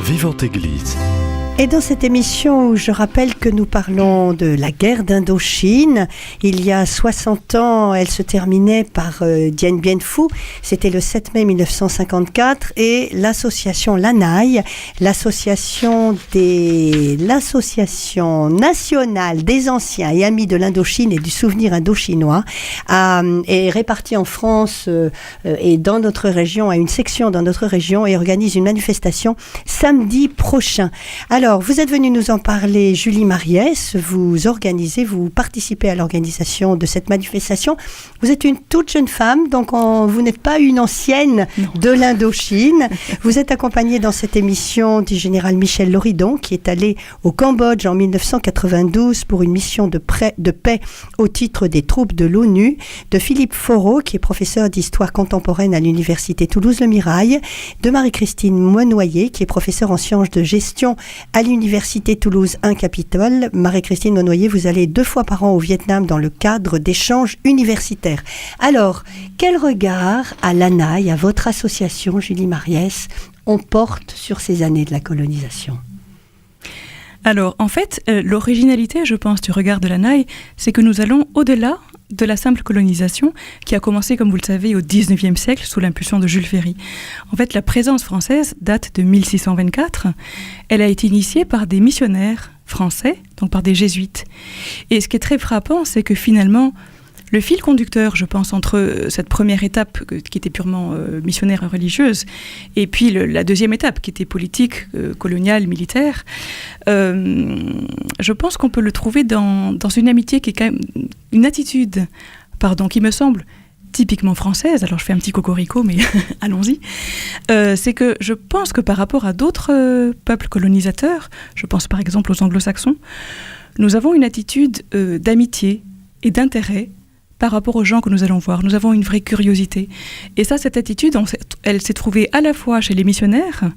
Vivante Église. Et dans cette émission, je rappelle que nous parlons de la guerre d'Indochine. Il y a 60 ans, elle se terminait par Dien Bien Phu. C'était le 7 mai 1954. Et l'association LANAI, l'association nationale des anciens et amis de l'Indochine et du souvenir indochinois, est répartie en France et dans notre région, a une section dans notre région et organise une manifestation samedi prochain. Alors, vous êtes venue nous en parler, Julie Mariès, vous participez à l'organisation de cette manifestation. Vous êtes une toute jeune femme, donc vous n'êtes pas une ancienne de l'Indochine. Vous êtes accompagnée dans cette émission du général Michel Loridon, qui est allé au Cambodge en 1992 pour une mission de paix au titre des troupes de l'ONU, de Philippe Foreau, qui est professeur d'histoire contemporaine à l'université Toulouse-Le Mirail, de Marie-Christine Monnoyer, qui est professeure en sciences de gestion à l'université Toulouse 1 Capitole. Marie-Christine Monnoyer, vous allez 2 fois par an au Vietnam dans le cadre d'échanges universitaires. Alors, quel regard à l'ANAI, à votre association, Julie Mariès, on porte sur ces années de la colonisation ? Alors, en fait, l'originalité, je pense, du regard de l'ANAI, c'est que nous allons au-delà de la simple colonisation qui a commencé, comme vous le savez, au XIXe siècle sous l'impulsion de Jules Ferry. En fait, la présence française date de 1624. Elle a été initiée par des missionnaires français, donc par des jésuites. Et ce qui est très frappant, c'est que finalement, le fil conducteur, je pense, entre cette première étape qui était purement missionnaire et religieuse, et puis la deuxième étape qui était politique, coloniale, militaire, je pense qu'on peut le trouver dans une amitié qui est quand même une attitude, qui me semble typiquement française. Alors je fais un petit cocorico, mais allons-y. C'est que je pense que par rapport à d'autres peuples colonisateurs, je pense par exemple aux anglo-saxons, nous avons une attitude d'amitié et d'intérêt par rapport aux gens que nous allons voir. Nous avons une vraie curiosité. Et ça, cette attitude, elle s'est trouvée à la fois chez les missionnaires,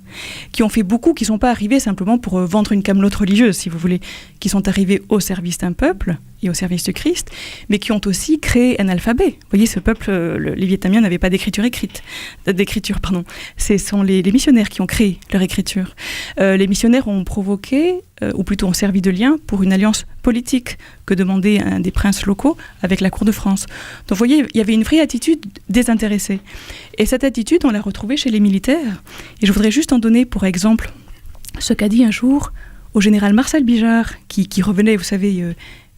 qui ont fait beaucoup, qui ne sont pas arrivés simplement pour vendre une camelote religieuse, si vous voulez, qui sont arrivés au service d'un peuple et au service de Christ, mais qui ont aussi créé un alphabet. Vous voyez, ce peuple, les Vietnamiens n'avaient pas d'écriture. Ce sont les missionnaires qui ont créé leur écriture. Les missionnaires ont provoqué, ou plutôt ont servi de lien pour une alliance politique que demandait un des princes locaux avec la cour de France. Donc vous voyez, il y avait une vraie attitude désintéressée. Et cette attitude, on l'a retrouvée chez les militaires. Et je voudrais juste en donner pour exemple ce qu'a dit un jour au général Marcel Bijard, qui revenait, vous savez,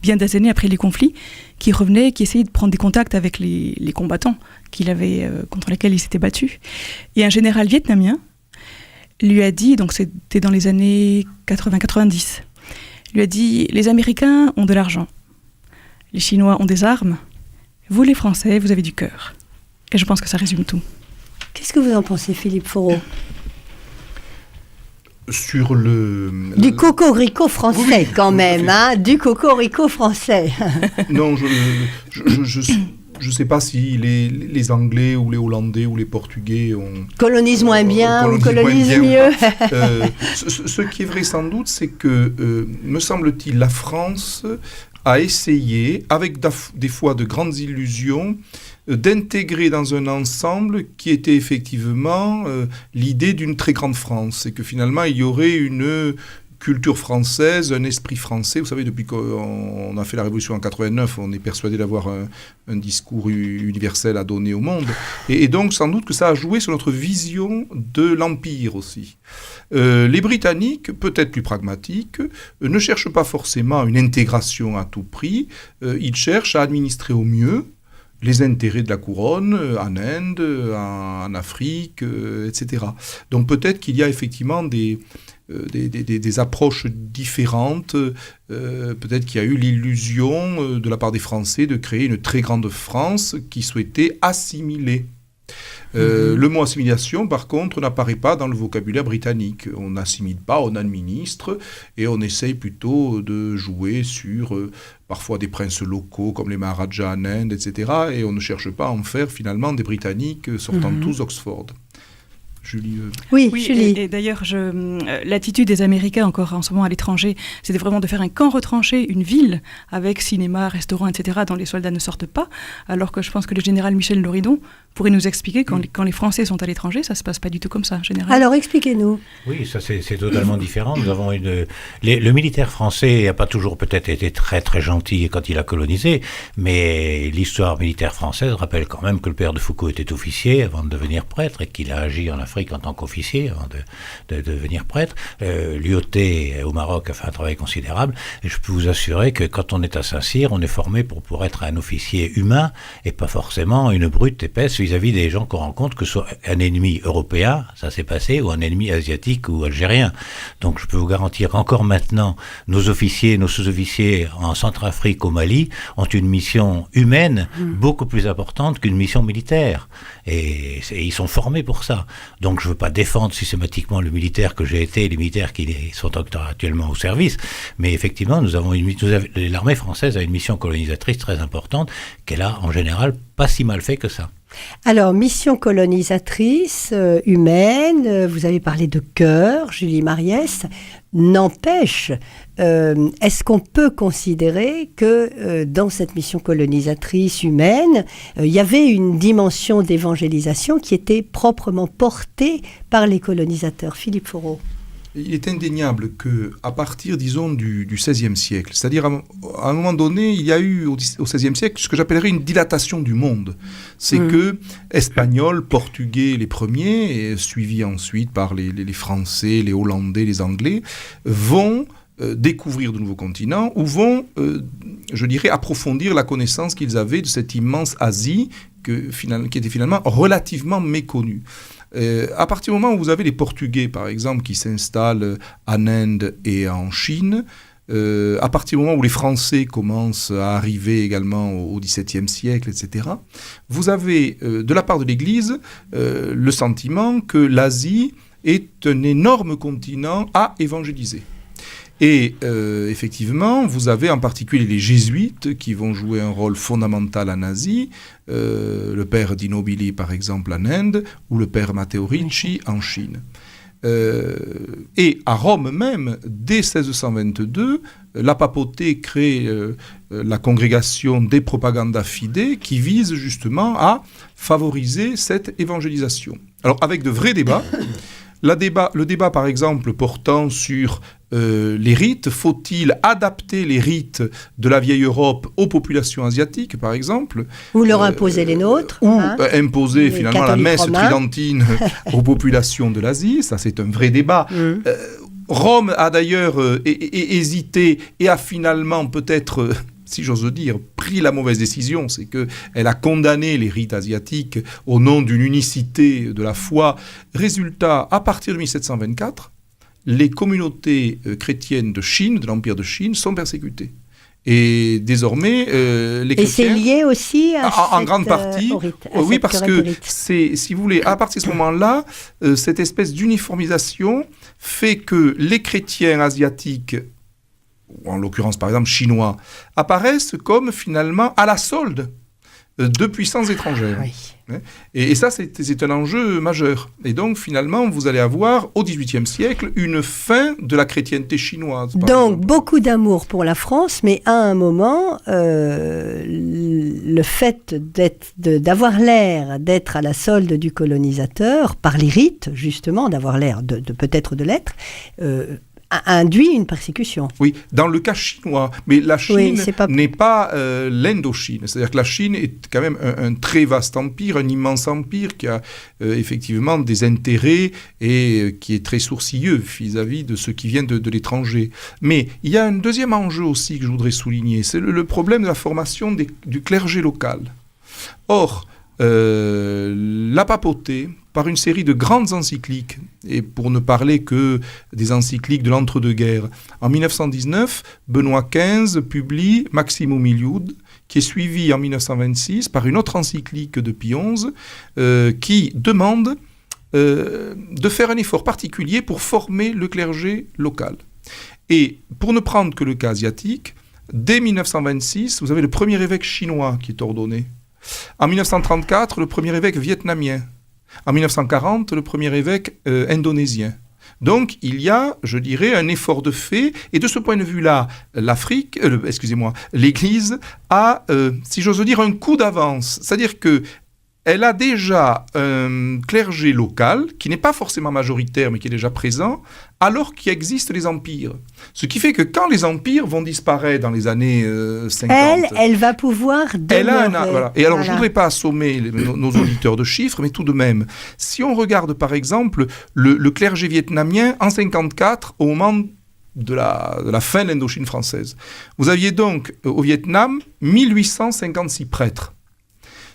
bien des années après les conflits, qui essayait de prendre des contacts avec les combattants contre lesquels il s'était battu. Et un général vietnamien lui a dit, donc c'était dans les années 80-90, lui a dit: les Américains ont de l'argent, les Chinois ont des armes, vous les Français, vous avez du cœur. Et je pense que ça résume tout. Qu'est-ce que vous en pensez, Philippe Foreau ? Sur du cocorico français, oui, quand même, hein, du cocorico français. Non, je sais pas si les Anglais ou les Hollandais ou les Portugais colonisent moins bien ou colonisent mieux. Ce qui est vrai sans doute, c'est que, me semble-t-il, la France a essayé, avec des fois de grandes illusions, d'intégrer dans un ensemble qui était effectivement l'idée d'une très grande France, et que finalement il y aurait une culture française, un esprit français. Vous savez, depuis qu'on a fait la Révolution en 89, on est persuadé d'avoir un discours universel à donner au monde. Et donc, sans doute que ça a joué sur notre vision de l'Empire aussi. Les Britanniques, peut-être plus pragmatiques, ne cherchent pas forcément une intégration à tout prix. Ils cherchent à administrer au mieux les intérêts de la couronne en Inde, en Afrique, etc. Donc peut-être qu'il y a effectivement des approches différentes. Peut-être qu'il y a eu l'illusion de la part des Français de créer une très grande France qui souhaitait assimiler. Le mot assimilation, par contre, n'apparaît pas dans le vocabulaire britannique. On n'assimile pas, on administre, et on essaye plutôt de jouer sur parfois des princes locaux comme les Maharajas en Inde, etc. Et on ne cherche pas à en faire finalement des Britanniques sortant tous d'Oxford. Julie. Oui, Oui, Julie. et d'ailleurs, l'attitude des Américains encore en ce moment à l'étranger, c'était vraiment de faire un camp retranché, une ville avec cinéma, restaurant, etc., dont les soldats ne sortent pas, alors que je pense que le général Michel Loridon pourrait nous expliquer quand les Français sont à l'étranger, ça se passe pas du tout comme ça, généralement. Alors, expliquez-nous. Oui, ça c'est totalement différent. Nous avons le militaire français n'a pas toujours peut-être été très très gentil quand il a colonisé, mais l'histoire militaire française rappelle quand même que le père de Foucault était officier avant de devenir prêtre et qu'il a agi en Afrique en tant qu'officier avant de devenir prêtre. L'IOT au Maroc a fait un travail considérable et je peux vous assurer que quand on est à Saint-Cyr, on est formé pour être un officier humain et pas forcément une brute épaisse vis-à-vis des gens qu'on rencontre, que ce soit un ennemi européen, ça s'est passé, ou un ennemi asiatique ou algérien. Donc je peux vous garantir qu'encore maintenant, nos officiers, nos sous-officiers en Centrafrique, au Mali, ont une mission humaine beaucoup plus importante qu'une mission militaire. Et ils sont formés pour ça. Donc je ne veux pas défendre systématiquement le militaire que j'ai été, les militaires qui sont actuellement au service, mais effectivement, l'armée française a une mission colonisatrice très importante qu'elle a en général pas si mal fait que ça. Alors, mission colonisatrice, humaine, vous avez parlé de cœur, Julie Mariès. N'empêche, est-ce qu'on peut considérer que dans cette mission colonisatrice humaine, il y avait une dimension d'évangélisation qui était proprement portée par les colonisateurs? Philippe Foreau. Il est indéniable qu'à partir, disons, du XVIe siècle, c'est-à-dire à un moment donné, il y a eu au XVIe siècle ce que j'appellerais une dilatation du monde. C'est que Espagnols, Portugais les premiers, et suivis ensuite par les Français, les Hollandais, les Anglais, vont découvrir de nouveaux continents ou vont, je dirais, approfondir la connaissance qu'ils avaient de cette immense Asie qui était finalement relativement méconnue. À partir du moment où vous avez les Portugais, par exemple, qui s'installent en Inde et en Chine, à partir du moment où les Français commencent à arriver également au XVIIe siècle, etc., vous avez, de la part de l'Église, le sentiment que l'Asie est un énorme continent à évangéliser. Et effectivement, vous avez en particulier les jésuites qui vont jouer un rôle fondamental en Asie, le père Di Nobili par exemple en Inde, ou le père Matteo Ricci en Chine. Et à Rome même, dès 1622, la papauté crée la congrégation des Propaganda Fide qui vise justement à favoriser cette évangélisation. Alors avec de vrais débats. Le débat, par exemple, portant sur les rites, faut-il adapter les rites de la vieille Europe aux populations asiatiques, par exemple, ou leur imposer les nôtres, ou imposer finalement la messe romains tridentine aux populations de l'Asie, ça c'est un vrai débat. Rome a d'ailleurs hésité et a finalement peut-être... si j'ose dire, pris la mauvaise décision, c'est qu'elle a condamné les rites asiatiques au nom d'une unicité de la foi. Résultat, à partir de 1724, les communautés chrétiennes de Chine, de l'Empire de Chine, sont persécutées. Et désormais, les chrétiens... Et c'est lié aussi à en grande partie, oui, parce que c'est, si vous voulez, à partir de ce moment-là, cette espèce d'uniformisation fait que les chrétiens asiatiques, en l'occurrence par exemple chinois, apparaissent comme finalement à la solde de puissances étrangères. Oui. Et ça, c'est un enjeu majeur. Et donc finalement, vous allez avoir au XVIIIe siècle une fin de la chrétienté chinoise. Donc beaucoup d'amour pour la France, mais à un moment, le fait d'avoir l'air d'être à la solde du colonisateur, par les rites justement, d'avoir l'air de peut-être de l'être, induit une persécution. Oui, dans le cas chinois. Mais la Chine n'est pas l'Indochine. C'est-à-dire que la Chine est quand même un très vaste empire, un immense empire qui a effectivement des intérêts et qui est très sourcilleux vis-à-vis de ceux qui viennent de l'étranger. Mais il y a un deuxième enjeu aussi que je voudrais souligner, c'est le problème de la formation du clergé local. Or, la papauté, par une série de grandes encycliques, et pour ne parler que des encycliques de l'entre-deux-guerres, en 1919, Benoît XV publie Maximum Iliud, qui est suivi en 1926 par une autre encyclique de Pie XI, qui demande de faire un effort particulier pour former le clergé local. Et pour ne prendre que le cas asiatique, dès 1926, vous avez le premier évêque chinois qui est ordonné. En 1934, le premier évêque vietnamien. En 1940, le premier évêque indonésien. Donc, il y a, je dirais, un effort de fait. Et de ce point de vue-là, l'Église a, si j'ose dire, un coup d'avance. C'est-à-dire qu'elle a déjà un clergé local, qui n'est pas forcément majoritaire, mais qui est déjà présent, alors qu'il existe les empires. Ce qui fait que quand les empires vont disparaître dans les années 50... Elle va pouvoir demeurer. Voilà. Et alors, je ne voudrais pas assommer nos auditeurs de chiffres, mais tout de même, si on regarde par exemple le clergé vietnamien en 1954, au moment de la fin de l'Indochine française, vous aviez donc au Vietnam 1856 prêtres.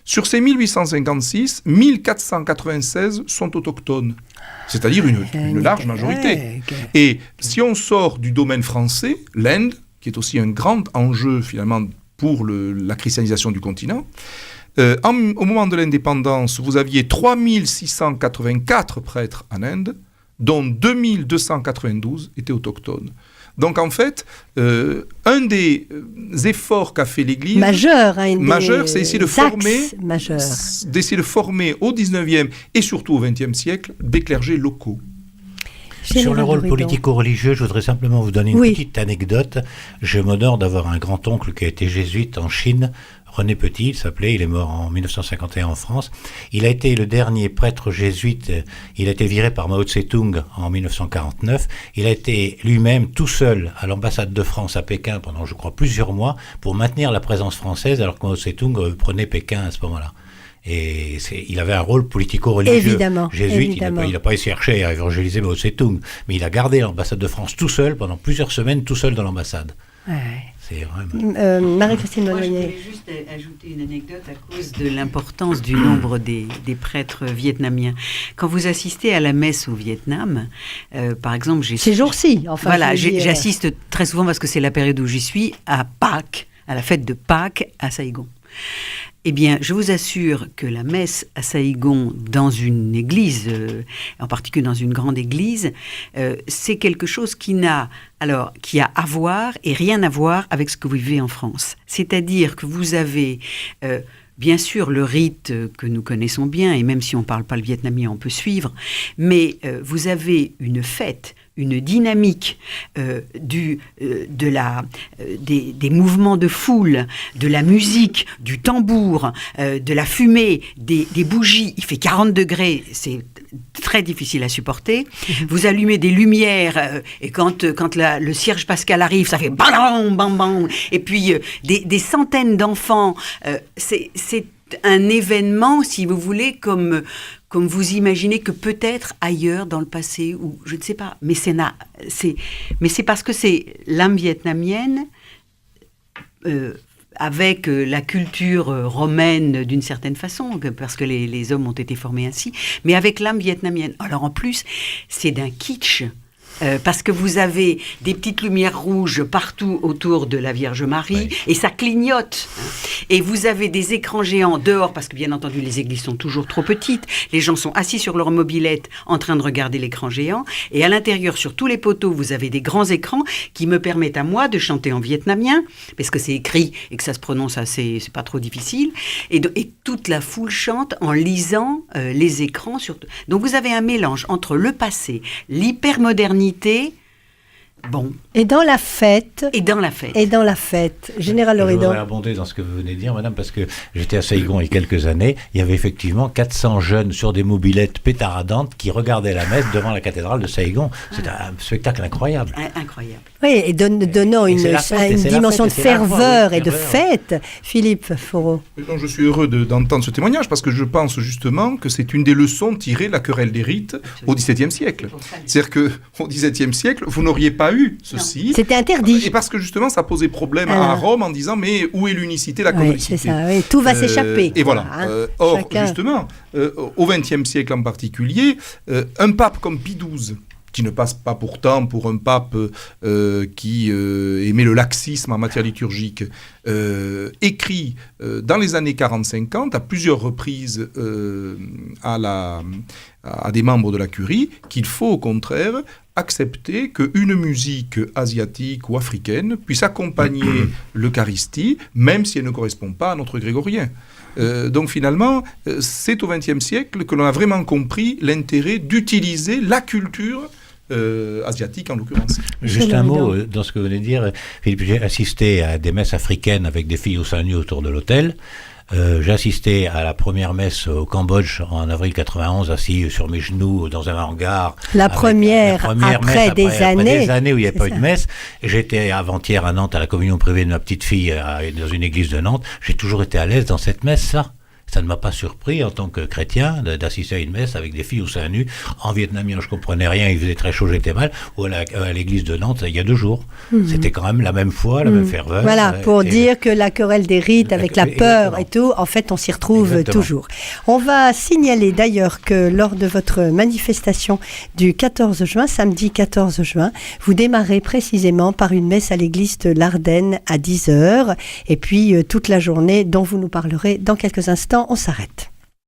Sur ces 1856, 1496 sont autochtones, c'est-à-dire une large majorité. Et si on sort du domaine français, l'Inde, qui est aussi un grand enjeu finalement pour la christianisation du continent, au moment de l'indépendance, vous aviez 3684 prêtres en Inde, dont 2292 étaient autochtones. Donc en fait, un des efforts qu'a fait l'Église majeur, c'est essayer de former au 19e et surtout au 20e siècle des clergés locaux. Sur le rôle politico-religieux, je voudrais simplement vous donner une petite anecdote. Je m'honore d'avoir un grand-oncle qui a été jésuite en Chine, René Petit, il s'appelait, il est mort en 1951 en France. Il a été le dernier prêtre jésuite, il a été viré par Mao Tse-tung en 1949. Il a été lui-même tout seul à l'ambassade de France à Pékin pendant, je crois, plusieurs mois pour maintenir la présence française alors que Mao Tse-tung prenait Pékin à ce moment-là. Et il avait un rôle politico-religieux. Évidemment. Jésuite, il n'a pas cherché à évangéliser Mao Tse-tung, mais il a gardé l'ambassade de France tout seul pendant plusieurs semaines, tout seul dans l'ambassade. Ouais. C'est vraiment... Marie-Christine Monnoyer. Je voulais juste ajouter une anecdote à cause de l'importance du nombre des prêtres vietnamiens. Quand vous assistez à la messe au Vietnam, par exemple... Ces jours-ci, enfin. Voilà, j'assiste très souvent, parce que c'est la période où j'y suis, à Pâques, à la fête de Pâques à Saïgon. Eh bien, je vous assure que la messe à Saïgon, dans une église, en particulier dans une grande église, c'est quelque chose qui a à voir et rien à voir avec ce que vous vivez en France. C'est-à-dire que vous avez... bien sûr, le rite que nous connaissons bien, et même si on ne parle pas le vietnamien, on peut suivre, mais vous avez une fête, une dynamique des mouvements de foule, de la musique, du tambour, de la fumée, des bougies. Il fait 40 degrés, c'est très difficile à supporter. Vous allumez des lumières et quand le Cierge Pascal arrive, ça fait bam bam bam. Et puis des centaines d'enfants. C'est un événement, si vous voulez, comme vous imaginez que peut-être ailleurs dans le passé, ou je ne sais pas, mais c'est parce que c'est l'âme vietnamienne avec la culture romaine d'une certaine façon, parce que les hommes ont été formés ainsi, mais avec l'âme vietnamienne. Alors en plus, c'est d'un kitsch. Parce que vous avez des petites lumières rouges partout autour de la Vierge Marie, et ça clignote. Et vous avez des écrans géants dehors, parce que bien entendu les églises sont toujours trop petites, les gens sont assis sur leur mobilette en train de regarder l'écran géant, et à l'intérieur, sur tous les poteaux, vous avez des grands écrans qui me permettent à moi de chanter en vietnamien, parce que c'est écrit et que ça se prononce assez, c'est pas trop difficile, et toute la foule chante en lisant les écrans. Donc vous avez un mélange entre le passé, l'hypermodernité, bon. Et dans la fête. Général Loridon. Je voudrais abonder dans ce que vous venez de dire, madame, parce que j'étais à Saïgon il y a quelques années. Il y avait effectivement 400 jeunes sur des mobylettes pétaradantes qui regardaient la messe devant la cathédrale de Saïgon. C'est un spectacle incroyable. Incroyable. Oui, et donnant une dimension de ferveur et de fête. Philippe Foreau. Je suis heureux d'entendre ce témoignage, parce que je pense justement que c'est une des leçons tirées de la querelle des rites au XVIIe siècle. C'est-à-dire qu'au XVIIe siècle, vous n'auriez pas eu ceci. C'était interdit. Et parce que justement, ça posait problème à Rome en disant, mais où est l'unicité, la canonicité ? C'est ça, oui. Tout va s'échapper. Et voilà. Or, justement, au XXe siècle en particulier, un pape comme Pie XII, qui ne passe pas pourtant pour un pape qui aimait le laxisme en matière liturgique, écrit dans les années 40-50 à plusieurs reprises à des membres de la curie qu'il faut au contraire accepter qu'une musique asiatique ou africaine puisse accompagner l'Eucharistie, même si elle ne correspond pas à notre grégorien. Donc finalement, c'est au XXe siècle que l'on a vraiment compris l'intérêt d'utiliser la culture asiatique en l'occurrence. Juste un mot dans ce que vous venez de dire, Philippe. J'ai assisté à des messes africaines avec des filles au seins nus autour de l'autel. J'ai assisté à la première messe au Cambodge en avril 91, assis sur mes genoux dans un hangar. La première après des années où il n'y avait pas eu de messe. J'étais avant-hier à Nantes à la communion privée de ma petite fille dans une église de Nantes. J'ai toujours été à l'aise dans cette messe-là. Ça ne m'a pas surpris en tant que chrétien d'assister à une messe avec des filles au seins nus. En vietnamien, je comprenais rien, il faisait très chaud, j'étais mal. Ou à l'église de Nantes, il y a 2 jours. C'était quand même la même foi, la même ferveur. Voilà, pour dire que la querelle des rites avec la peur et tout, en fait, on s'y retrouve toujours. On va signaler d'ailleurs que lors de votre manifestation du 14 juin, samedi 14 juin, vous démarrez précisément par une messe à l'église de l'Ardenne à 10h. Et puis toute la journée dont vous nous parlerez dans quelques instants. On s'arrête.